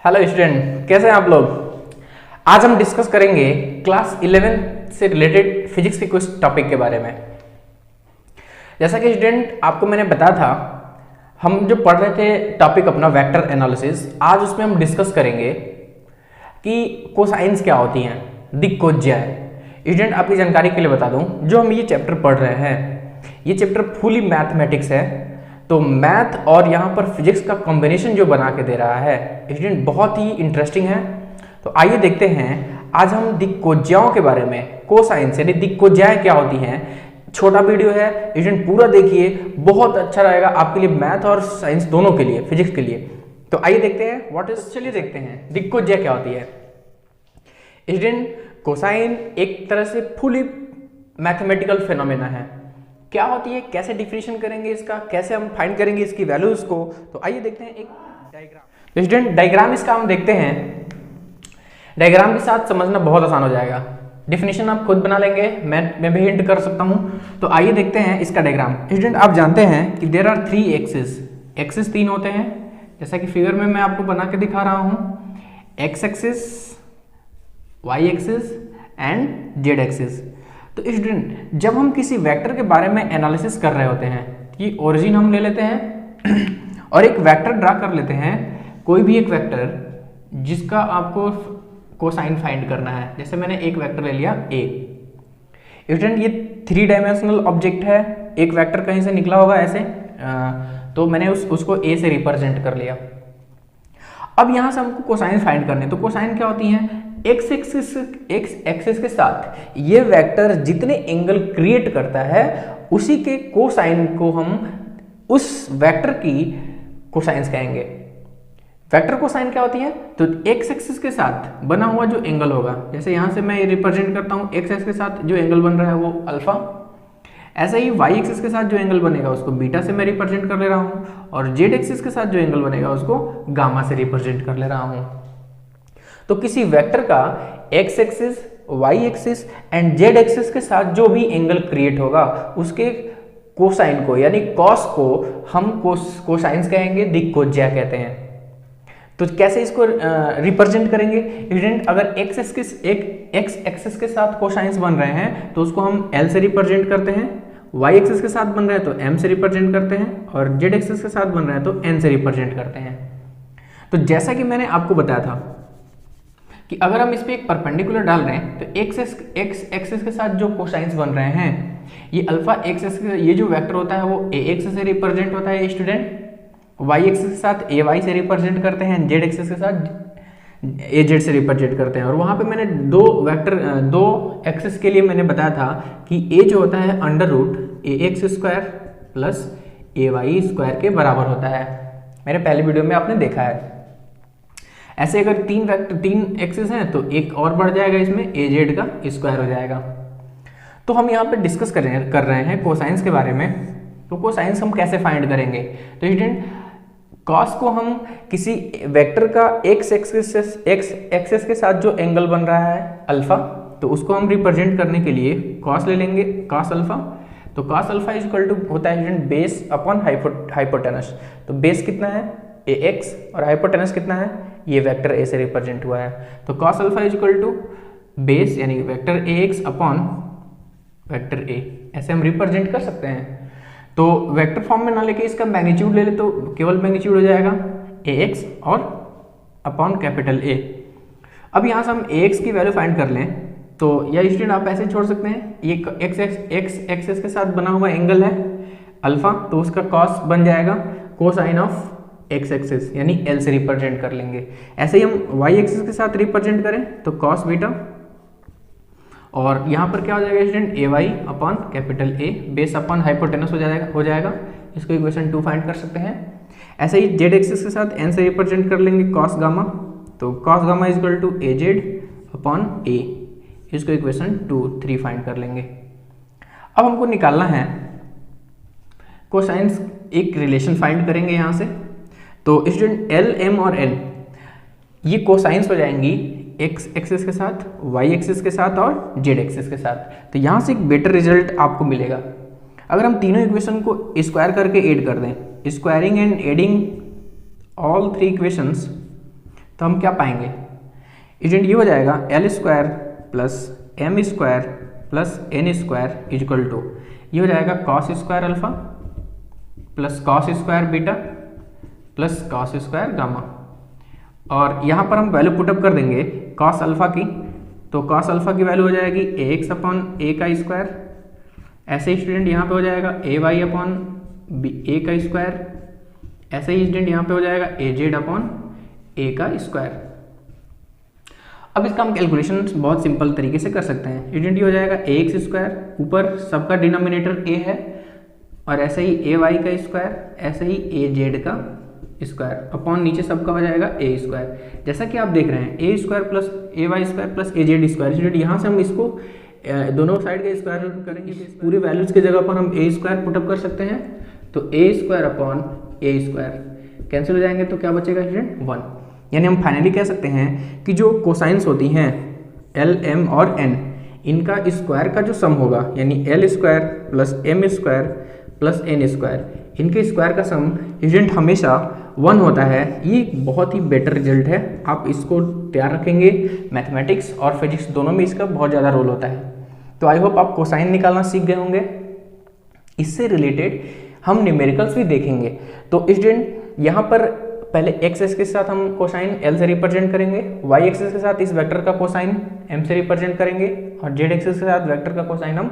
Hello student, कैसे हैं आप लोग। आज हम डिस्कस करेंगे क्लास 11 से रिलेटेड फिजिक्स के कुछ टॉपिक के बारे में। जैसा कि स्टूडेंट आपको मैंने बताया था, हम जो पढ़ रहे थे टॉपिक अपना वेक्टर एनालिसिस, आज उसमें हम डिस्कस करेंगे कि कोसाइंस क्या होती हैं, दिक्कोज्याएं। स्टूडेंट आपकी जानकारी के लिए बता दूं, जो हम ये चैप्टर पढ़ रहे हैं, ये चैप्टर फुली मैथमेटिक्स है। तो मैथ और यहाँ पर फिजिक्स का कॉम्बिनेशन जो बना के दे रहा है स्टूडेंट, बहुत ही इंटरेस्टिंग है। तो आइए देखते हैं आज हम दिक्कोज्याओं के बारे में, कोसाइंस यानी दिक्कोज्याएं क्या होती हैं। छोटा वीडियो है स्टूडेंट, पूरा देखिए, बहुत अच्छा रहेगा आपके लिए, मैथ और साइंस दोनों के लिए, फिजिक्स के लिए। तो आइए देखते हैं व्हाट इज, चलिए देखते हैं दिक्कोज्या क्या होती है। स्टूडेंट, कोसाइन एक तरह से फुली मैथमेटिकल फिनोमेना है। क्या होती है, कैसे डिफिनेशन करेंगे इसका, कैसे हम फाइंड करेंगे इसकी वैल्यूज को। तो आइए देखते हैं एक डायग्राम। स्टूडेंट, डायग्राम इसका हम देखते हैं, डायग्राम के साथ समझना बहुत आसान हो जाएगा। डिफिनेशन आप खुद बना लेंगे, मैं भी हिंट कर सकता हूं। तो आइए देखते हैं इसका डायग्राम। स्टूडेंट, आप जानते हैं कि देयर आर 3 एक्सिस, एक्सिस 3 होते हैं, जैसा कि फिगर में मैं आपको बना के दिखा रहा हूं। X axis, Y axis and Z axis. तो स्टूडेंट, जब हम किसी वेक्टर के बारे में एनालिसिस कर रहे होते हैं कि ओरिजिन हम ले लेते हैं और एक वेक्टर ड्रा कर लेते हैं, कोई भी एक वेक्टर जिसका आपको कोसाइन फाइंड करना है। जैसे मैंने एक वेक्टर ले लिया ए। स्टूडेंट, ये 3 डायमेंशनल ऑब्जेक्ट है, एक वेक्टर कहीं से निकला होगा ऐसे, तो मैंने उसको ए से रिप्रेजेंट कर लिया। अब यहां से हमको कोसाइन फाइंड करने, तो कोसाइन क्या होती है, एक्स एक्सिस के साथ ये वेक्टर जितने एंगल क्रिएट करता है उसी के कोसाइन को हम उस वेक्टर की कोसाइंस कहेंगे। वेक्टर कोसाइन क्या होती है, तो एक्स एक्सिस के साथ बना हुआ जो एंगल होगा, जैसे यहां से मैं रिप्रेजेंट करता हूं एक्स एक्सिस के साथ जो एंगल बन रहा है वो अल्फा, ऐसे ही वाई एक्सिस के साथ जो एंगल बनेगा उसको बीटा से मैं रिप्रेजेंट कर ले रहा हूं, और जेड एक्सिस के साथ जो एंगल बनेगा उसको गामा से रिप्रेजेंट कर ले रहा हूं। तो किसी वेक्टर का X axis, Y axis and Z axis के साथ जो भी एंगल क्रिएट होगा उसके कोसाइन को यानी कॉस को हम कोसाइंस कहेंगे, दिक्कोज्या कहते हैं। तो कैसे इसको रिप्रेजेंट करेंगे स्टूडेंट, अगर एक्स एक्सिस के साथ कोसाइंस बन रहे हैं तो उसको हम एल से रिप्रेजेंट करते हैं, वाई एक्सिस के साथ बन रहे हैं तो एम से रिप्रेजेंट करते हैं, और जेड एक्सिस के साथ बन रहे हैं तो एन से रिप्रेजेंट करते हैं। तो जैसा कि मैंने आपको बताया था कि अगर हम इस पे एक परपेंडिकुलर डाल रहे हैं तो एक्स एक्सिस के साथ जो कोसाइंस बन रहे हैं, ये अल्फा एक्स एक्सिस, ये जो वेक्टर होता है वो ए एक्सिस से रिप्रेजेंट होता है स्टूडेंट, वाई एक्सिस के साथ ए वाई से रिप्रेजेंट करते हैं, जेड एक्सिस के साथ ए जेड से रिप्रेजेंट करते हैं। और वहां पे मैंने दो एक्सिस के लिए मैंने बताया था कि ए जो होता है अंडर रूट ए एक्स स्क्वायर प्लस ए वाई स्क्वायर के बराबर होता है, मेरे पहले वीडियो में आपने देखा है। ऐसे अगर 3 एक्सिस हैं तो एक और बढ़ जाएगा, इसमें ए जेड का स्क्वायर हो जाएगा। तो हम यहाँ पे डिस्कस कर रहे हैं कोसाइंस के बारे में। तो कोसाइंस हम कैसे फाइंड करेंगे, तो स्टूडेंट कॉस को हम किसी वेक्टर का एक्स एक्सिस के साथ जो एंगल बन रहा है अल्फा, तो उसको हम रिप्रेजेंट करने के लिए कॉस ले लेंगे, कॉस अल्फा। तो cos alpha is equal to होता है स्टूडेंट बेस अपॉन हाइपोटेनस। तो बेस कितना है ए एक्स और हाइपोटेनस कितना है, ये वेक्टर ए से रिप्रेजेंट हुआ है। तो cos alpha is equal to base यानी vector A X upon vector A, ऐसे हम रिप्रेजेंट कर सकते हैं। तो वेक्टर फॉर्म में ना लेके इसका मैग्नीट्यूड ले ले तो केवल मैग्नीट्यूड हो जाएगा ए एक्स और अपॉन कैपिटल ए। अब यहाँ से हम ए एक्स की वैल्यू फाइंड कर लें तो या स्टूडेंट आप ऐसे छोड़ सकते हैं, ये एक्स एक्सिस के साथ बना हुआ एंगल है अल्फा, तो उसका कॉस बन जाएगा कोसाइन ऑफ एक्स एक्सिस यानी एल से रिप्रेजेंट कर लेंगे। ऐसे ही हम वाई एक्सिस के साथ रिप्रेजेंट करें तो कॉस बीटा, और यहाँ पर क्या हो जाएगा student A Y upon capital A base upon hypotenuse हो जाएगा। इसको इक्वेशन 2 फाइंड कर सकते हैं। ऐसे ही जेड एक्सिस के साथ एन से रिप्रेजेंट कर लेंगे कॉस गामा, तो cos gamma is equal to A Z upon A, इसको इक्वेशन 3 फाइंड कर लेंगे। अब हमको निकालना है कोसाइंस, एक रिलेशन फाइंड करेंगे यहाँ से। तो स्टूडेंट एल एम और एन ये कोसाइंस हो जाएंगी एक्स एक्सिस के साथ, वाई एक्सिस के साथ और जेड एक्सिस के साथ। तो यहाँ से एक बेटर रिजल्ट आपको मिलेगा अगर हम तीनों इक्वेशन को स्क्वायर करके ऐड कर दें। Squaring and adding all 3 equations, तो हम क्या पाएंगे स्टूडेंट, ये हो जाएगा L square plus M square plus N square equal to, ये हो जाएगा cos square alpha plus cos square beta plus cos square gamma. और यहाँ पर हम वैल्यू पुटअप कर देंगे कॉस अल्फा की, तो कॉस अल्फा की वैल्यू हो जाएगी ए एक्स अपॉन ए का स्क्वायर, ऐसे ही स्टूडेंट यहाँ पे हो जाएगा ए वाई अपॉन ए का स्क्वायर, ऐसे ही स्टूडेंट यहाँ पे हो जाएगा ए जेड अपॉन ए का स्क्वायर। अब इसका हम कैलकुलेशन बहुत सिंपल तरीके से कर सकते हैं स्टूडेंट, ये हो जाएगा ए एक्स स्क्वायर, ऊपर सबका डिनोमिनेटर ए है, और ऐसे ही ए वाई का स्क्वायर, ऐसे ही ए जेड का स्क्वायर अपॉन नीचे सबका हो जाएगा ए स्क्वायर। जैसा कि आप देख रहे हैं ए स्क्वायर प्लस ए वाई स्क्वायर प्लस ए जेड स्क्वायर, स्टूडेंट यहाँ से हम इसको दोनों साइड का स्क्वायर रूट करेंगे, पूरी वैल्यूज की जगह पर हम ए स्क्वायर पुटअप कर सकते हैं, तो ए स्क्वायर अपॉन ए स्क्वायर कैंसिल हो जाएंगे, तो क्या बचेगा स्टूडेंट 1। यानी हम फाइनली कह सकते हैं कि जो कोसाइंस होती हैं एल एम और एन, इनका स्क्वायर का जो सम होगा यानी L square plus M square plus N square, इनके स्क्वायर का सम स्टूडेंट हमेशा 1 होता है। ये बहुत ही बेटर रिजल्ट है, आप इसको तैयार रखेंगे। मैथमेटिक्स और फिजिक्स दोनों में इसका बहुत ज़्यादा रोल होता है। तो आई होप आप कोसाइन निकालना सीख गए होंगे। इससे रिलेटेड हम न्यूमेरिकल्स भी देखेंगे। तो स्टूडेंट यहाँ पर पहले एक्स एक्सिस के साथ हम कोसाइन एल से रिप्रेजेंट करेंगे, वाई एक्सिस के साथ इस वेक्टर का कोसाइन एम से रिप्रेजेंट करेंगे, और जेड एक्सिस के साथ वेक्टर का कोसाइन हम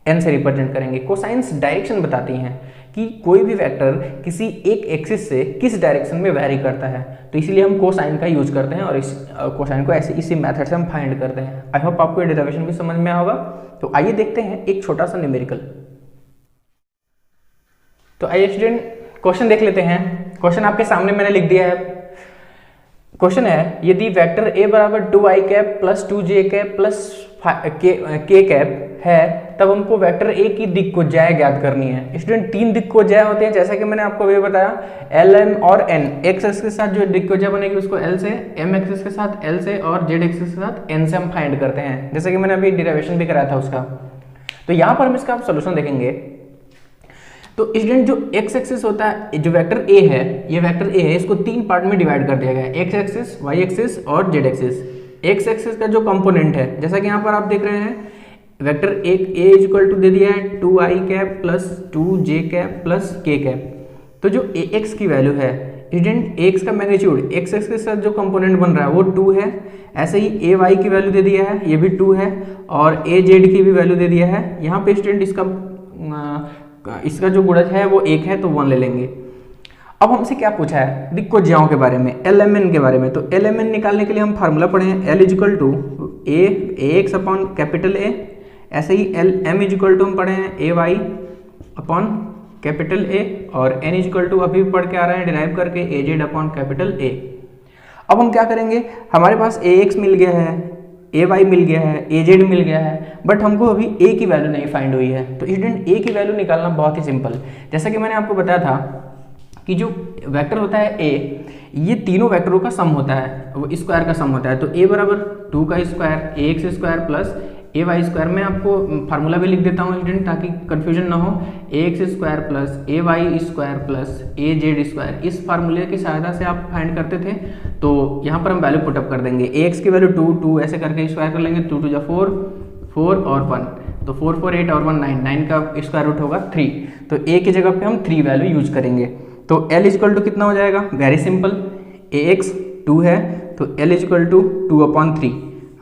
एन से रिप्रेजेंट करेंगे। कोसाइंस डायरेक्शन बताती हैं कि कोई भी वेक्टर किसी एक एक्सिस से किस डायरेक्शन में वेरी करता है, तो इसीलिए हम कोसाइन का यूज करते हैं और इस कोसाइन को ऐसे इसी मेथड से हम फाइंड करते हैं। आई होप आपको ये डेरिवेशन भी समझ में आया होगा। तो आइए देखते हैं एक छोटा सा न्यूमेरिकल। तो आइए स्टूडेंट क्वेश्चन देख लेते हैं। क्वेश्चन आपके सामने मैंने लिख दिया है। क्वेश्चन है यदि वेक्टर ए बराबर 2i cap plus 2j cap plus के कैप है, तब हमको वेक्टर ए की दिक्कोज्याय ज्ञात करनी है। स्टूडेंट 3 दिक्कोज्याय होते हैं, जैसा कि मैंने आपको ये बताया एल एम और एन। एक्स एक्सिस के साथ जो दिक्कोज्याय बनेगी उसको एल से, एम एक्सिस के साथ एल से, और जेड एक्सिस के साथ एन से हम फाइंड करते हैं, जैसे कि मैंने अभी डिराइवेशन भी कराया था उसका। तो यहाँ पर हम इसका सोल्यूशन देखेंगे। तो स्टूडेंट जो एक्स एक्सिस होता है, जो वेक्टर ए है, ये वेक्टर ए है, इसको 3 पार्ट में डिवाइड कर दिया गया है, एक्स एक्सिस, वाई एक्सिस और जेड एक्सिस। एक्स एक्सिस का जो कंपोनेंट है, जैसा कि यहाँ पर आप देख रहे हैं, वेक्टर एक ए इज इक्वल टू दे दिया है 2i cap plus 2j cap plus k cap. तो जो ए एक्स की वैल्यू है स्टूडेंट, एक्स का मैग्नीट्यूड एक्स एक्स के साथ जो कंपोनेंट बन रहा है वो 2 है। ऐसे ही ए वाई की वैल्यू दे दिया है, ये भी 2 है, और ए जेड की भी वैल्यू दे दिया है। यहाँ पे स्टूडेंट इसका जो गुणज है वो 1 है, तो 1 ले लेंगे। अब हमसे क्या पूछा है दिक्कोज्याओं के बारे में, एल एम एन के बारे में। तो एल एम एन निकालने के लिए हम फार्मूला पढ़े हैं, L is equal to A X upon capital A. ऐसे ही L M is equal to हम पढ़े हैं A Y upon capital A, और एन इज इक्वल टू अभी पढ़ के आ रहे हैं डिराइव करके ए जेड अपॉन कैपिटल ए। अब हम क्या करेंगे, हमारे पास ए एक्स मिल गया है, ए वाई मिल गया है, ए जेड मिल गया है, बट हमको अभी ए की वैल्यू नहीं फाइंड हुई है। तो स्टूडेंट ए की वैल्यू निकालना बहुत ही सिंपल, जैसा कि मैंने आपको बताया था कि जो वेक्टर होता है ए, ये तीनों वेक्टरों का सम होता है, वो स्क्वायर का सम होता है। तो ए बराबर 2 का स्क्वायर ए एक्स स्क्वायर प्लस ए वाई स्क्वायर। मैं आपको फार्मूला भी लिख देता हूँ स्टूडेंट ताकि कंफ्यूजन ना हो, ए एक्स स्क्वायर प्लस ए वाई स्क्वायर प्लस ए जेड स्क्वायर। इस फार्मूले की सहायता से आप फाइंड करते थे। तो यहाँ पर हम वैल्यू पुटअप कर देंगे, ए एक्स की वैल्यू 2 ऐसे करके स्क्वायर कर लेंगे, 2 2 4 और 1, तो 4 4 8 और 1 9, 9 का स्क्वायर रूट होगा 3। तो ए की जगह पे हम 3 वैल्यू यूज करेंगे। तो एल इज इक्वल टू कितना हो जाएगा, वेरी सिंपल, ए एक्स 2 है तो L is equal to 2/3।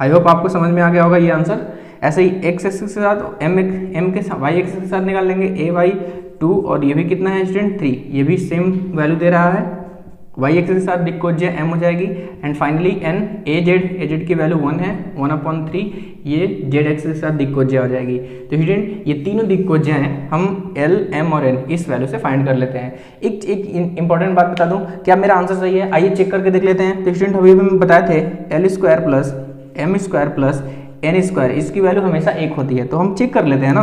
I hope आपको समझ में आ गया होगा ये आंसर। ऐसे ही एक्स एक्सिस के साथ एम के वाई एक्सिस के साथ निकाल लेंगे, ए वाई 2, और ये भी कितना है स्टूडेंट 3, ये भी सेम वैल्यू दे रहा है। वाई एक्सिस के साथ दिक्कोज्याय एम हो जाएगी, and finally N A Z की वैल्यू 1 है, 1/3, ये जेड एक्सिस के साथ दिक्कोज्याय हो जाएगी। तो स्टूडेंट ये तीनों दिक्कोज्याय हम एल एम और एन इस वैल्यू से फाइंड कर लेते हैं। एक इंपॉर्टेंट बात बता दूं, क्या मेरा आंसर सही है, आइए चेक करके देख लेते हैं। तो स्टूडेंट अभी हम बताए थे L square plus M square plus N square, इसकी वैल्यू हमेशा 1 होती है। तो हम चेक कर लेते हैं ना,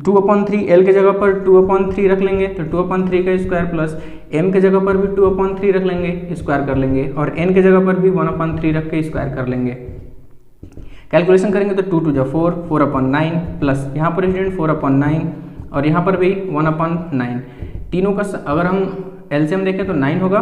2/3 एल के जगह पर 2/3 रख लेंगे, तो 2/3 का स्क्वायर प्लस एम के जगह पर भी 2/3 रख लेंगे, स्क्वायर कर लेंगे, और एन के जगह पर भी 1/3 रख के स्क्वायर कर लेंगे। कैलकुलेशन करेंगे तो 2 2 4, 4/9 प्लस यहाँ पर स्टूडेंट 4/9, और यहाँ पर भी 1/9। तीनों का अगर हम एलसीएम देखें तो 9 होगा,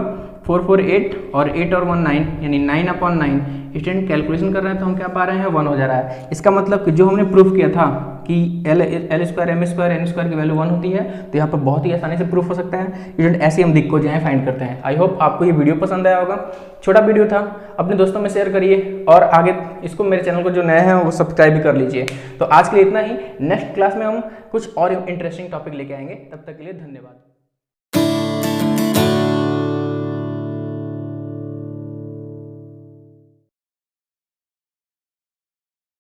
448 और 8 और 1 9 यानी 9/9 स्टूडेंट कैलकुलेशन कर रहे हैं तो हम क्या पा रहे हैं 1 हो जा रहा है। इसका मतलब कि जो हमने प्रूफ किया था कि L square M square N square की वैल्यू 1 होती है, तो यहाँ पर बहुत ही आसानी से प्रूफ हो सकता है स्टूडेंट। ऐसे हम दिक्कत को जो है फाइंड करते हैं। आई होप आपको ये वीडियो पसंद आया होगा। छोटा वीडियो था, अपने दोस्तों में शेयर करिए और आगे इसको मेरे चैनल को जो नए हैं वो सब्सक्राइब भी कर लीजिए। तो आज के लिए इतना ही। नेक्स्ट क्लास में हम कुछ और इंटरेस्टिंग टॉपिक लेके आएंगे। तब तक के लिए धन्यवाद।